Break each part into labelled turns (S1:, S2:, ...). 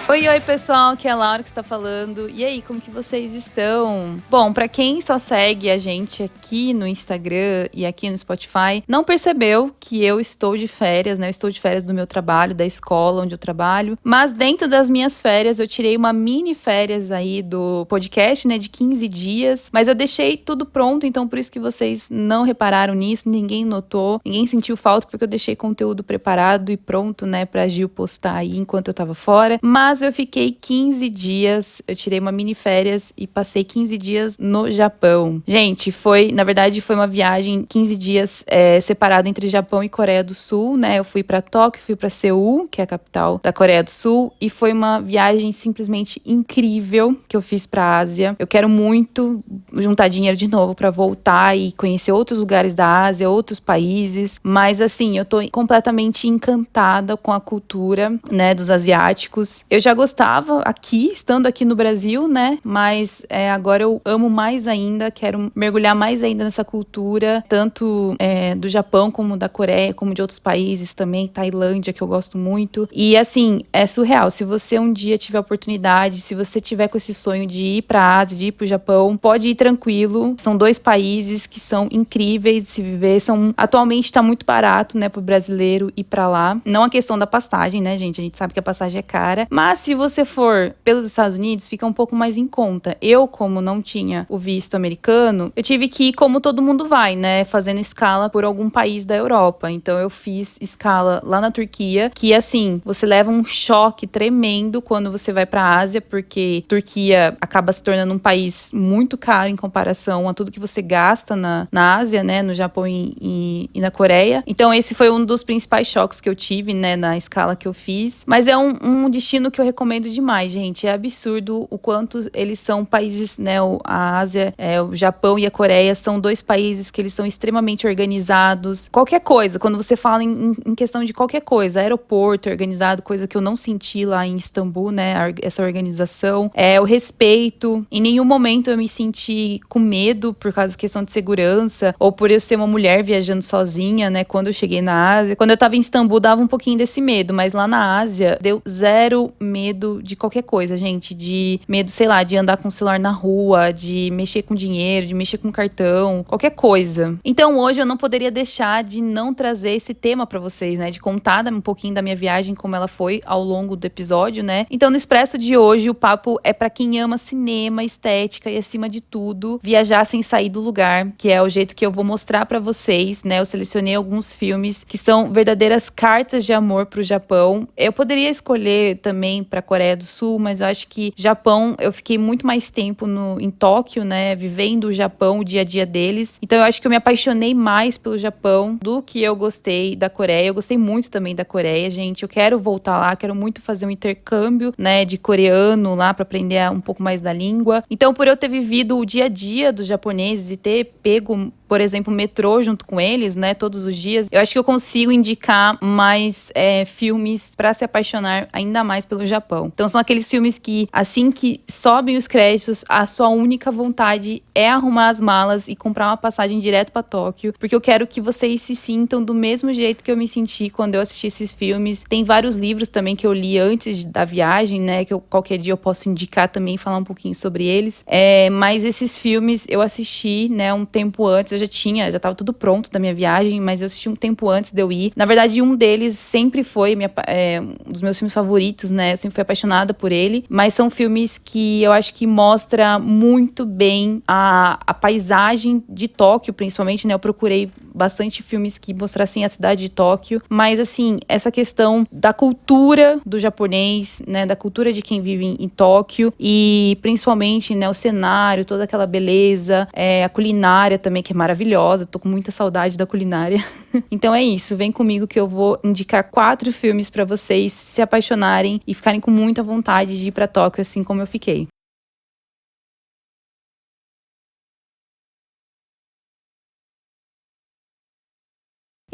S1: Oi, pessoal, aqui é a Laura que está falando. E aí, como que vocês estão? Bom, pra quem só segue a gente aqui no Instagram e aqui no Spotify, não percebeu que eu estou de férias, né? Eu estou de férias do meu trabalho, da escola onde eu trabalho. Mas dentro das minhas férias, eu tirei uma mini férias aí do podcast, né, de 15 dias. Mas eu deixei tudo pronto, então por isso que vocês não repararam nisso, ninguém notou, ninguém sentiu falta, porque eu deixei conteúdo preparado e pronto, né, pra Gil postar aí enquanto eu tava fora. Mas eu fiquei 15 dias, eu tirei uma mini férias e passei 15 dias no Japão. Gente, na verdade, foi uma viagem 15 dias separada entre Japão e Coreia do Sul, né? Eu fui pra Tóquio, fui pra Seul, que é a capital da Coreia do Sul, e foi uma viagem simplesmente incrível que eu fiz pra Ásia. Eu quero muito juntar dinheiro de novo pra voltar e conhecer outros lugares da Ásia, outros países, mas assim, eu tô completamente encantada com a cultura, né, dos asiáticos. Eu já gostava aqui, estando aqui no Brasil, né? Mas agora eu amo mais ainda, quero mergulhar mais ainda nessa cultura, tanto do Japão como da Coreia, como de outros países também, Tailândia, que eu gosto muito. E assim, é surreal. Se você um dia tiver oportunidade, se você tiver com esse sonho de ir pra Ásia, de ir pro Japão, pode ir tranquilo. São dois países que são incríveis de se viver. Atualmente tá muito barato, né, pro brasileiro ir pra lá. Não a questão da passagem, né, gente? A gente sabe que a passagem é cara, mas se você for pelos Estados Unidos, fica um pouco mais em conta. Eu, como não tinha o visto americano, eu tive que ir como todo mundo vai, né? Fazendo escala por algum país da Europa. Então eu fiz escala lá na Turquia, que assim, você leva um choque tremendo quando você vai pra Ásia, porque Turquia acaba se tornando um país muito caro em comparação a tudo que você gasta na Ásia, né? No Japão e na Coreia. Então esse foi um dos principais choques que eu tive, né? Na escala que eu fiz. Mas é um destino que eu recomendo demais, gente. É absurdo o quanto eles são países, né? A Ásia, o Japão e a Coreia são dois países que eles são extremamente organizados. Qualquer coisa, quando você fala em questão de qualquer coisa, aeroporto organizado, coisa que eu não senti lá em Istambul, né? Essa organização. O respeito. Em nenhum momento eu me senti com medo por causa da questão de segurança ou por eu ser uma mulher viajando sozinha, né? Quando eu cheguei na Ásia. Quando eu tava em Istambul, dava um pouquinho desse medo, mas lá na Ásia deu zero medo de qualquer coisa, gente. De medo, sei lá, de andar com o celular na rua, de mexer com dinheiro, de mexer com cartão, qualquer coisa. Então hoje eu não poderia deixar de não trazer esse tema pra vocês, né? De contar um pouquinho da minha viagem, como ela foi ao longo do episódio, né? Então no Expresso de hoje o papo é pra quem ama cinema, estética e acima de tudo, viajar sem sair do lugar, que é o jeito que eu vou mostrar pra vocês, né? Eu selecionei alguns filmes que são verdadeiras cartas de amor pro Japão. Eu poderia escolher também pra Coreia do Sul, mas eu acho que Japão, eu fiquei muito mais tempo em Tóquio, né, vivendo o Japão, o dia a dia deles. Então eu acho que eu me apaixonei mais pelo Japão do que eu gostei da Coreia. Eu gostei muito também da Coreia, gente. Eu quero voltar lá, quero muito fazer um intercâmbio, né, de coreano lá pra aprender um pouco mais da língua. Então, por eu ter vivido o dia a dia dos japoneses e ter pego, por exemplo, o metrô junto com eles, né, todos os dias, eu acho que eu consigo indicar mais filmes pra se apaixonar ainda mais pelo Japão. Então são aqueles filmes que, assim que sobem os créditos, a sua única vontade é arrumar as malas e comprar uma passagem direto pra Tóquio, porque eu quero que vocês se sintam do mesmo jeito que eu me senti quando eu assisti esses filmes. Tem vários livros também que eu li antes da viagem, né, que qualquer dia eu posso indicar também, falar um pouquinho sobre eles. Mas esses filmes eu assisti, né, um tempo antes, já tava tudo pronto da minha viagem, mas eu assisti um tempo antes de eu ir. Na verdade, um deles sempre foi um dos meus filmes favoritos, né? Eu sempre fui apaixonada por ele. Mas são filmes que eu acho que mostra muito bem a paisagem de Tóquio, principalmente, né? Eu procurei bastante filmes que mostrassem a cidade de Tóquio. Mas, assim, essa questão da cultura do japonês, né? Da cultura de quem vive em Tóquio. E, principalmente, né? O cenário, toda aquela beleza. A culinária também, que é maravilhosa. Tô com muita saudade da culinária. Então é isso, vem comigo que eu vou indicar 4 filmes pra vocês se apaixonarem e ficarem com muita vontade de ir pra Tóquio, assim como eu fiquei.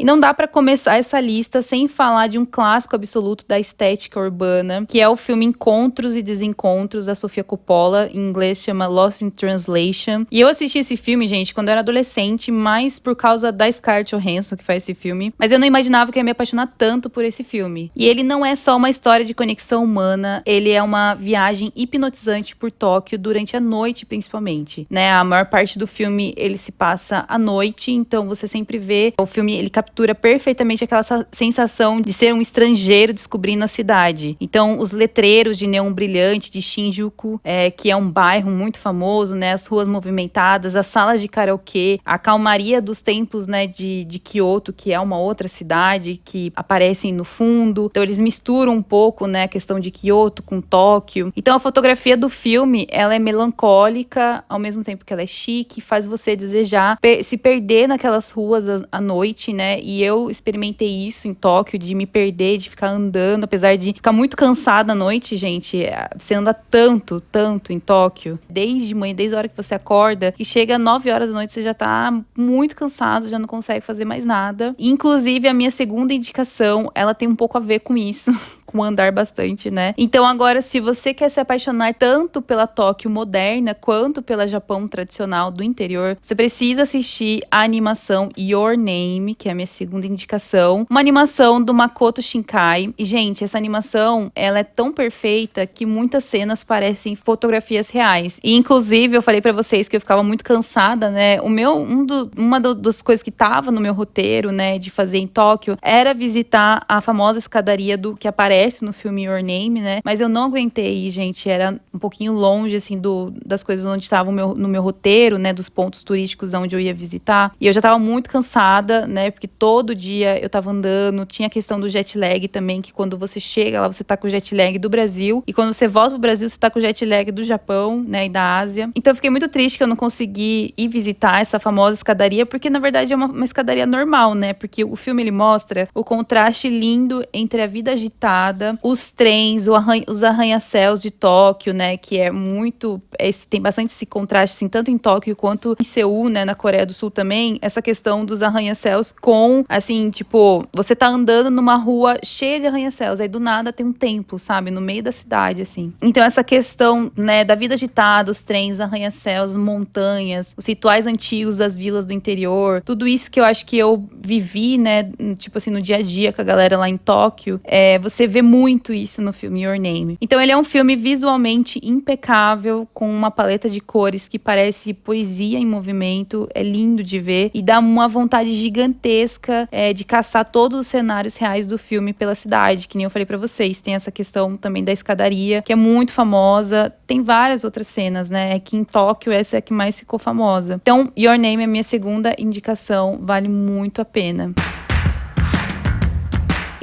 S1: E não dá pra começar essa lista sem falar de um clássico absoluto da estética urbana, que é o filme Encontros e Desencontros, da Sofia Coppola. Em inglês chama Lost in Translation. E eu assisti esse filme, gente, quando eu era adolescente, mais por causa da Scarlett Johansson, que faz esse filme. Mas eu não imaginava que eu ia me apaixonar tanto por esse filme. E ele não é só uma história de conexão humana, ele é uma viagem hipnotizante por Tóquio durante a noite, principalmente, né? A maior parte do filme, ele se passa à noite, então você sempre vê o filme, ele captura perfeitamente aquela sensação de ser um estrangeiro descobrindo a cidade. Então, os letreiros de neon brilhante de Shinjuku, que é um bairro muito famoso, né? As ruas movimentadas, as salas de karaokê, a calmaria dos templos, né, de Kyoto, que é uma outra cidade que aparecem no fundo. Então, eles misturam um pouco, né, a questão de Kyoto com Tóquio. Então, a fotografia do filme, ela é melancólica, ao mesmo tempo que ela é chique, faz você desejar se perder naquelas ruas à noite, né? E eu experimentei isso em Tóquio, de me perder, de ficar andando, apesar de ficar muito cansada à noite, gente. Você anda tanto em Tóquio, desde manhã, desde a hora que você acorda, que chega 9 horas da noite, você já tá muito cansado, já não consegue fazer mais nada. Inclusive, a minha segunda indicação, ela tem um pouco a ver com isso, com andar bastante, né? Então, agora, se você quer se apaixonar tanto pela Tóquio moderna, quanto pela Japão tradicional do interior, você precisa assistir a animação Your Name, que é a minha segunda indicação. Uma animação do Makoto Shinkai. E, gente, essa animação, ela é tão perfeita que muitas cenas parecem fotografias reais. E, inclusive, eu falei pra vocês que eu ficava muito cansada, né? Uma das coisas que tava no meu roteiro, né, de fazer em Tóquio, era visitar a famosa escadaria que aparece no filme Your Name, né? Mas eu não aguentei, gente. Era um pouquinho longe, assim, das coisas onde estavam no meu roteiro, né? Dos pontos turísticos onde eu ia visitar. E eu já tava muito cansada, né? Porque todo dia eu tava andando. Tinha a questão do jet lag também, que quando você chega lá, você tá com o jet lag do Brasil. E quando você volta pro Brasil, você tá com o jet lag do Japão, né? E da Ásia. Então eu fiquei muito triste que eu não consegui ir visitar essa famosa escadaria, porque na verdade é uma escadaria normal, né? Porque o filme, ele mostra o contraste lindo entre a vida agitada, os trens, os arranha-céus de Tóquio, né, que é muito, tem bastante esse contraste, assim, tanto em Tóquio quanto em Seul, né, na Coreia do Sul também, essa questão dos arranha-céus com, assim, tipo, você tá andando numa rua cheia de arranha-céus, aí do nada tem um templo, sabe, no meio da cidade, assim. Então essa questão, né, da vida agitada, os trens, os arranha-céus, montanhas, os rituais antigos das vilas do interior, tudo isso que eu acho que eu vivi, né, tipo assim, no dia a dia com a galera lá em Tóquio, você vê muito isso no filme Your Name. Então ele é um filme visualmente impecável, com uma paleta de cores que parece poesia em movimento, é lindo de ver e dá uma vontade gigantesca de caçar todos os cenários reais do filme pela cidade, que nem eu falei pra vocês. Tem essa questão também da escadaria, que é muito famosa, tem várias outras cenas, né, que em Tóquio essa é a que mais ficou famosa. Então Your Name é a minha segunda indicação, vale muito a pena.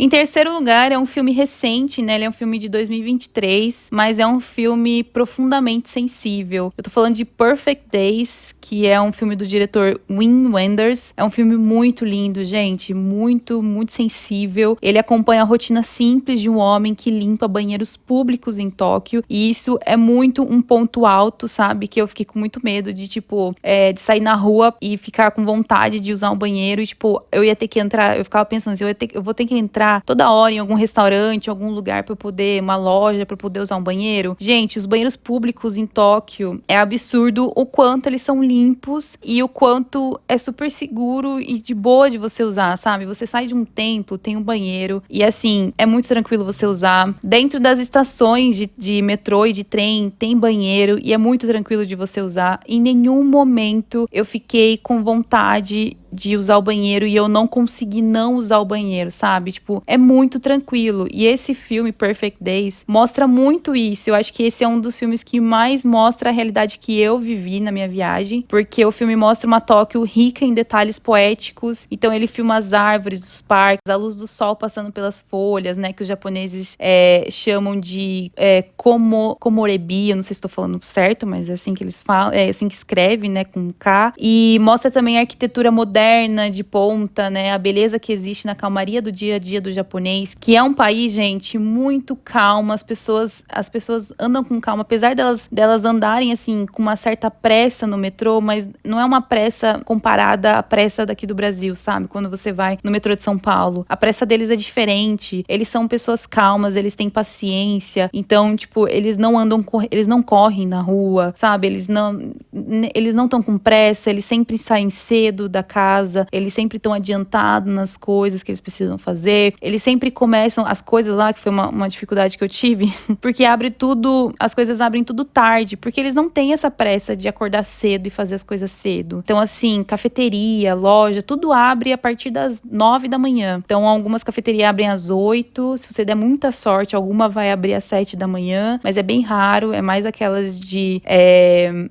S1: Em terceiro lugar, é um filme recente, né? Ele é um filme de 2023, mas é um filme profundamente sensível. Eu tô falando de Perfect Days, que é um filme do diretor Wim Wenders. É um filme muito lindo, gente. Muito, muito sensível. Ele acompanha a rotina simples de um homem que limpa banheiros públicos em Tóquio. E isso é muito um ponto alto, sabe? Que eu fiquei com muito medo de, tipo, de sair na rua e ficar com vontade de usar um banheiro. E, tipo, eu ia ter que entrar. Eu ficava pensando assim, eu vou ter que entrar toda hora em algum restaurante, em algum lugar pra eu poder, uma loja pra eu poder usar um banheiro. Gente, os banheiros públicos em Tóquio é absurdo o quanto eles são limpos e o quanto é super seguro e de boa de você usar, sabe? Você sai de um templo, tem um banheiro e assim, é muito tranquilo você usar. Dentro das estações de metrô e de trem tem banheiro e é muito tranquilo de você usar. Em nenhum momento eu fiquei com vontade de usar o banheiro e eu não consegui não usar o banheiro, sabe? Tipo, é muito tranquilo. E esse filme, Perfect Days, mostra muito isso. Eu acho que esse é um dos filmes que mais mostra a realidade que eu vivi na minha viagem, porque o filme mostra uma Tóquio rica em detalhes poéticos. Então ele filma as árvores dos parques, a luz do sol passando pelas folhas, né? Que os japoneses chamam de komorebi. Eu não sei se estou falando certo, mas é assim que eles falam, é assim que escreve, né? Com K. E mostra também a arquitetura moderna moderna, de ponta, né? A beleza que existe na calmaria do dia a dia do japonês, que é um país, gente, muito calmo. As pessoas andam com calma, apesar delas andarem, assim, com uma certa pressa no metrô, mas não é uma pressa comparada à pressa daqui do Brasil, sabe? Quando você vai no metrô de São Paulo. A pressa deles é diferente. Eles são pessoas calmas, eles têm paciência. Então, tipo, eles não correm na rua, sabe? Eles não estão com pressa, eles sempre saem cedo da casa, eles sempre estão adiantados nas coisas que eles precisam fazer. Eles sempre começam as coisas lá, que foi uma dificuldade que eu tive, porque as coisas abrem tudo tarde, porque eles não têm essa pressa de acordar cedo e fazer as coisas cedo. Então, assim, cafeteria, loja, tudo abre a partir das 9 da manhã. Então, algumas cafeterias abrem às 8, se você der muita sorte, alguma vai abrir às 7 da manhã, mas é bem raro, é mais aquelas de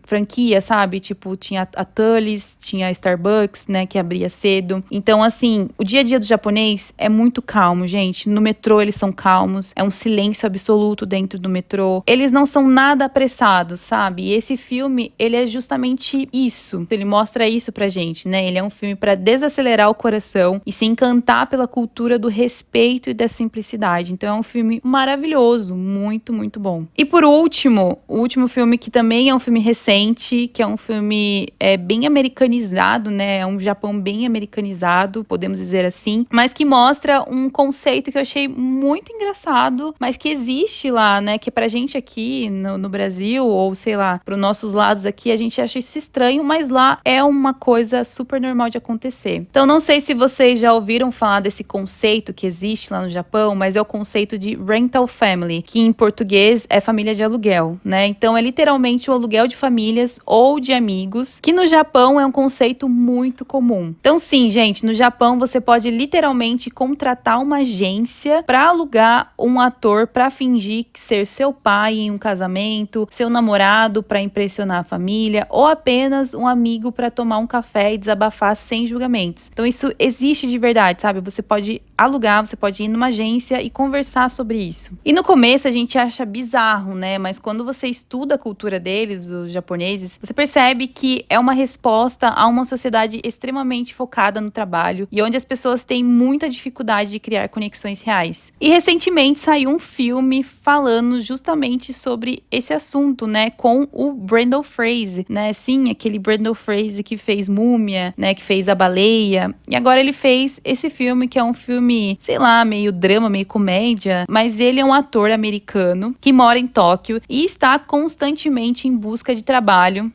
S1: franquia, sabe? Tipo, tinha a Tully's, tinha a Starbucks, né, que abria cedo. Então, assim, o dia a dia do japonês é muito calmo, gente. No metrô eles são calmos, é um silêncio absoluto dentro do metrô. Eles não são nada apressados, sabe? E esse filme, ele é justamente isso. Ele mostra isso pra gente, né? Ele é um filme pra desacelerar o coração e se encantar pela cultura do respeito e da simplicidade. Então é um filme maravilhoso, muito, muito bom. E por último, o último filme que também é um filme recente, que é um filme bem americanizado, né? É um Japão bem americanizado, podemos dizer assim, mas que mostra um conceito que eu achei muito engraçado, mas que existe lá, né? Que pra gente aqui no Brasil, ou sei lá, pros nossos lados aqui, a gente acha isso estranho, mas lá é uma coisa super normal de acontecer. Então, não sei se vocês já ouviram falar desse conceito que existe lá no Japão, mas é o conceito de rental family, que em português é família de aluguel, né? Então, é literalmente o aluguel de famílias ou de amigos, que no Japão é um conceito muito comum. Então, sim, gente, no Japão você pode literalmente contratar uma agência para alugar um ator para fingir ser seu pai em um casamento, seu namorado para impressionar a família, ou apenas um amigo para tomar um café e desabafar sem julgamentos. Então, isso existe de verdade, sabe? Você pode alugar, você pode ir numa agência e conversar sobre isso. E no começo a gente acha bizarro, né? Mas quando você estuda a cultura deles, os japoneses, você percebe que é uma resposta a uma sociedade extremamente focada no trabalho e onde as pessoas têm muita dificuldade de criar conexões reais. E recentemente saiu um filme falando justamente sobre esse assunto, né? Com o Brendan Fraser, né? Sim, aquele Brendan Fraser que fez Múmia, né? Que fez A Baleia. E agora ele fez esse filme que é um filme, sei lá, meio drama, meio comédia, mas ele é um ator americano que mora em Tóquio e está constantemente em busca de trabalho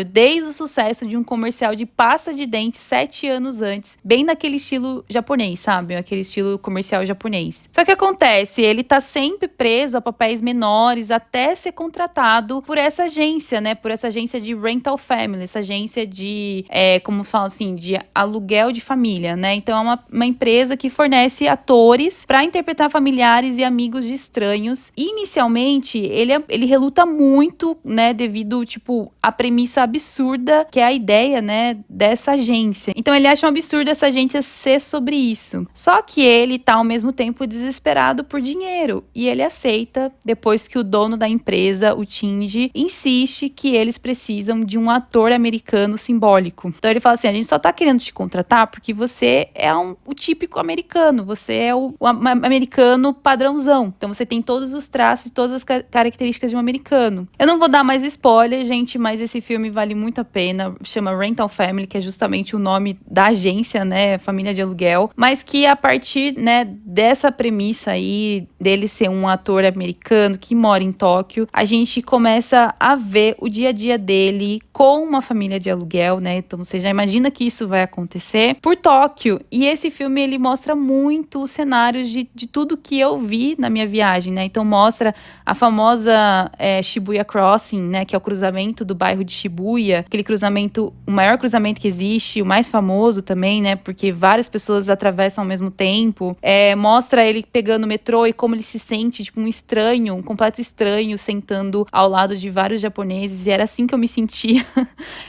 S1: desde o sucesso de um comercial de pasta de dente 7 anos antes, bem naquele estilo japonês, sabe? Aquele estilo comercial japonês. Só que acontece, ele tá sempre preso a papéis menores até ser contratado por essa agência, né? Por essa agência de rental family, essa agência de, como se fala assim, de aluguel de família, né? Então é uma empresa que fornece atores para interpretar familiares e amigos de estranhos. E, inicialmente, ele reluta muito, né? Devido, tipo, à premissa absurda que é a ideia, né? Dessa agência. Então ele acha um absurdo essa agência ser sobre isso. Só que ele tá, ao mesmo tempo, desesperado por dinheiro. E ele aceita, depois que o dono da empresa, o Shinji, insiste que eles precisam de um ator americano simbólico. Então ele fala assim, a gente só tá querendo te contratar porque você é o típico americano, você é o americano padrãozão. Então você tem todos os traços e todas as características de um americano. Eu não vou dar mais spoiler, gente, mas esse filme vale muito a pena. Chama Rental Family, que é justamente o nome da agência, né? Família de aluguel. Mas que a partir, né, dessa premissa aí, dele ser um ator americano que mora em Tóquio, a gente começa a ver o dia a dia dele com uma família de aluguel, né? Então você já imagina que isso vai acontecer por Tóquio. E esse filme, ele mostra muito os cenários de tudo que eu vi na minha viagem, né? Então mostra a famosa Shibuya Crossing, né? Que é o cruzamento do bairro de Shibuya. Aquele cruzamento, o maior cruzamento que existe, o mais famoso também, né? Porque várias pessoas atravessam ao mesmo tempo. Mostra ele pegando o metrô e como ele se sente, tipo, um estranho, um completo estranho, sentando ao lado de vários japoneses. E era assim que eu me sentia.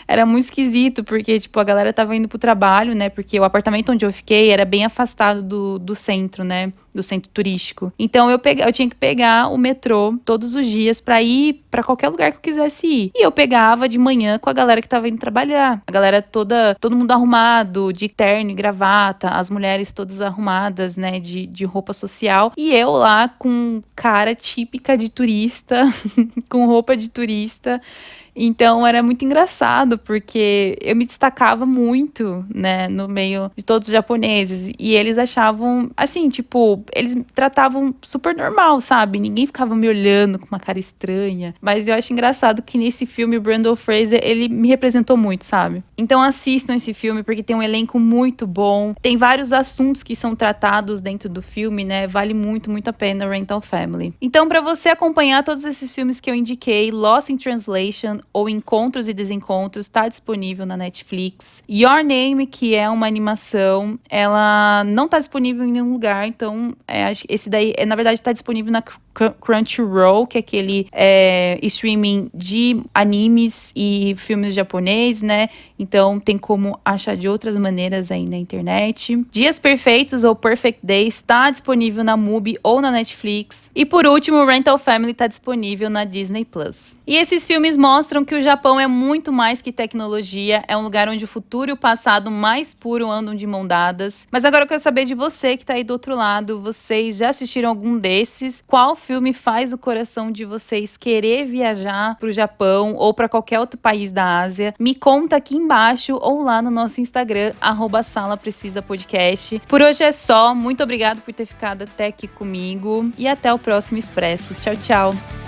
S1: Era muito esquisito, porque, tipo, a galera tava indo pro trabalho, né? Porque o apartamento onde eu fiquei era bem afastado do centro, né? Do centro turístico. Então eu tinha que pegar o metrô todos os dias pra ir pra qualquer lugar que eu quisesse ir. E eu pegava de manhã com a galera que que tava indo trabalhar. A galera toda, todo mundo arrumado, de terno e gravata, as mulheres todas arrumadas, né, de roupa social. E eu lá com cara típica de turista, com roupa de turista. Então era muito engraçado, porque eu me destacava muito, né, no meio de todos os japoneses. E eles achavam, assim, tipo, eles me tratavam super normal, sabe? Ninguém ficava me olhando com uma cara estranha. Mas eu acho engraçado que nesse filme o Brandon Fraser, ele me representou muito, sabe? Então assistam esse filme, porque tem um elenco muito bom. Tem vários assuntos que são tratados dentro do filme, né? Vale muito, muito a pena Rental Family. Então, pra você acompanhar todos esses filmes que eu indiquei, Lost in Translation, ou Encontros e Desencontros, está disponível na Netflix. Your Name, que é uma animação, ela não está disponível em nenhum lugar, então esse daí, na verdade, está disponível na Crunchyroll, que é aquele streaming de animes e filmes japonês, né? Então tem como achar de outras maneiras aí na internet. Dias Perfeitos ou Perfect Days está disponível na Mubi ou na Netflix. E por último, Rental Family está disponível na Disney Plus. E esses filmes mostram que o Japão é muito mais que tecnologia, é um lugar onde o futuro e o passado mais puro andam de mão dadas. Mas agora eu quero saber de você que tá aí do outro lado, vocês já assistiram algum desses? Qual filme faz o coração de vocês querer viajar pro Japão ou para qualquer outro país da Ásia? Me conta aqui embaixo ou lá no nosso Instagram, @salaprecisapodcast. Por hoje é só, muito obrigado por ter ficado até aqui comigo e até o próximo Expresso. Tchau, tchau!